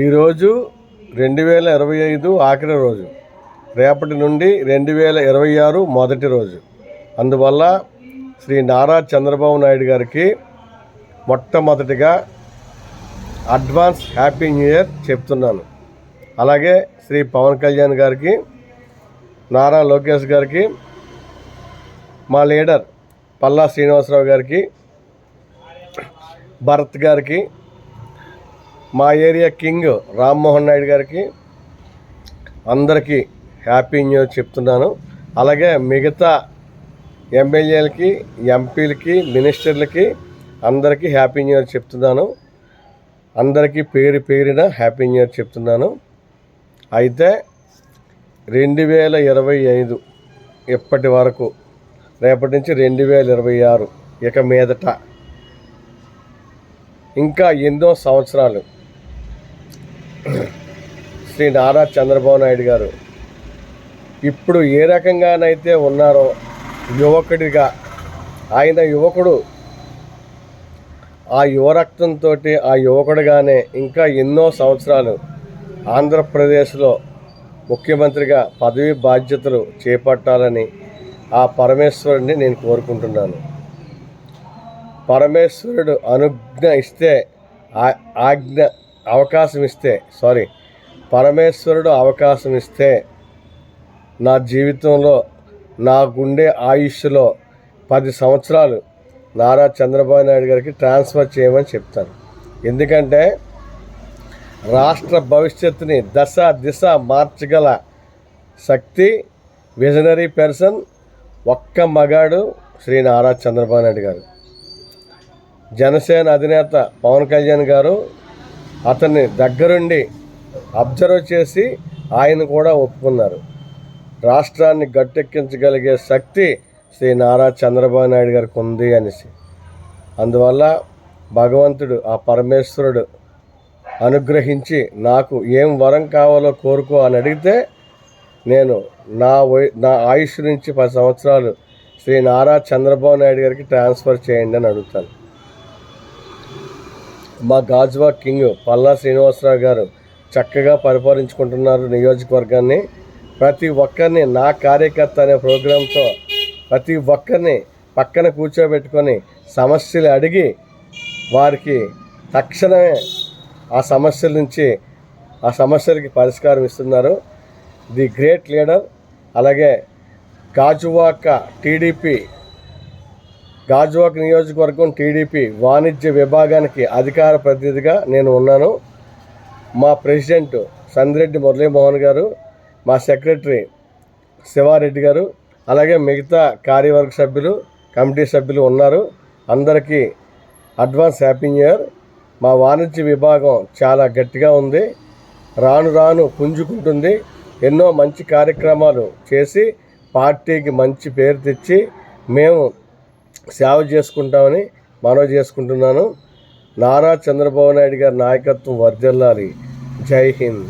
ఈరోజు 2025 ఆఖరి రోజు, రేపటి నుండి 2026 మొదటి రోజు. అందువల్ల శ్రీ నారా చంద్రబాబు నాయుడు గారికి మొట్టమొదటిగా అడ్వాన్స్ హ్యాపీ న్యూ ఇయర్ చెప్తున్నాను. అలాగే శ్రీ పవన్ కళ్యాణ్ గారికి, నారా లోకేష్ గారికి, మా లీడర్ పల్లా శ్రీనివాసరావు గారికి, భరత్ గారికి, మా ఏరియా కింగ్ రామ్మోహన్ నాయుడు గారికి అందరికీ హ్యాపీ న్యూ ఇయర్ చెప్తున్నాను. అలాగే మిగతా ఎమ్మెల్యేలకి, ఎంపీలకి, మినిస్టర్లకి అందరికీ హ్యాపీ న్యూ ఇయర్ చెప్తున్నాను. అందరికీ పేరు పేరిన హ్యాపీ న్యూ ఇయర్ చెప్తున్నాను. అయితే 2025 ఇప్పటి వరకు, రేపటి నుంచి 2026 ఇక మీదట ఇంకా ఎన్నో సంవత్సరాలు శ్రీ నారా చంద్రబాబు నాయుడు గారు ఇప్పుడు ఏ రకంగానైతే ఉన్నారో యువకుడిగా, ఆయన యువకుడు, ఆ యువరక్తంతో ఆ యువకుడిగానే ఇంకా ఎన్నో సంవత్సరాలు ఆంధ్రప్రదేశ్లో ముఖ్యమంత్రిగా పదవి బాధ్యతలు చేపట్టాలని ఆ పరమేశ్వరుడిని నేను కోరుకుంటున్నాను. పరమేశ్వరుడు పరమేశ్వరుడు అవకాశం ఇస్తే నా జీవితంలో, నా గుండె ఆయుష్లో 10 సంవత్సరాలు నారా చంద్రబాబు నాయుడు గారికి ట్రాన్స్ఫర్ చేయమని చెప్తాను. ఎందుకంటే రాష్ట్ర భవిష్యత్తుని దిశ మార్చగల శక్తి, విజనరీ పర్సన్ ఒక్క మగాడు శ్రీ నారా చంద్రబాబు నాయుడు గారు. జనసేన అధినేత పవన్ కళ్యాణ్ గారు అతన్ని దగ్గరుండి అబ్జర్వ్ చేసి ఆయన కూడా ఒప్పుకున్నారు. రాష్ట్రాన్ని గట్టెక్కించగలిగే శక్తి శ్రీ నారా చంద్రబాబు నాయుడు గారికి ఉంది అనేసి. అందువల్ల భగవంతుడు, ఆ పరమేశ్వరుడు అనుగ్రహించి నాకు ఏం వరం కావాలో కోరుకో అని అడిగితే నేను నా ఆయుష్ నుంచి 10 సంవత్సరాలు శ్రీ నారా చంద్రబాబు నాయుడు గారికి ట్రాన్స్ఫర్ చేయండి అని అడుగుతాను. మా గాజువాక్ కింగ్ పల్లా శ్రీనివాసరావు గారు చక్కగా పరిపాలించుకుంటున్నారు నియోజకవర్గాన్ని. ప్రతి ఒక్కరిని నా కార్యకర్త అనే ప్రోగ్రాంతో ప్రతి ఒక్కరిని పక్కన కూర్చోబెట్టుకొని సమస్యలు అడిగి వారికి తక్షణమే ఆ సమస్యలకి పరిష్కారం ఇస్తున్నారు. The great leader. అలాగే గాజువాక నియోజకవర్గం టీడీపీ వాణిజ్య విభాగానికి అధికార ప్రతినిధిగా నేను ఉన్నాను. మా ప్రెసిడెంట్ సందిరెడ్డి మురళీమోహన్ గారు, మా సెక్రటరీ శివారెడ్డి గారు, అలాగే మిగతా కార్యవర్గ సభ్యులు, కమిటీ సభ్యులు ఉన్నారు. అందరికీ అడ్వాన్స్ హ్యాపీ న్యూ ఇయర్. మా వాణిజ్య విభాగం చాలా గట్టిగా ఉంది, రాను రాను పుంజుకుంటుంది. ఎన్నో మంచి కార్యక్రమాలు చేసి పార్టీకి మంచి పేరు తెచ్చి మేము సేవ చేసుకుంటామని మనవి చేసుకుంటున్నాను. నారా చంద్రబాబు నాయుడు గారి నాయకత్వం వర్ధిల్లాలి. జై హింద్.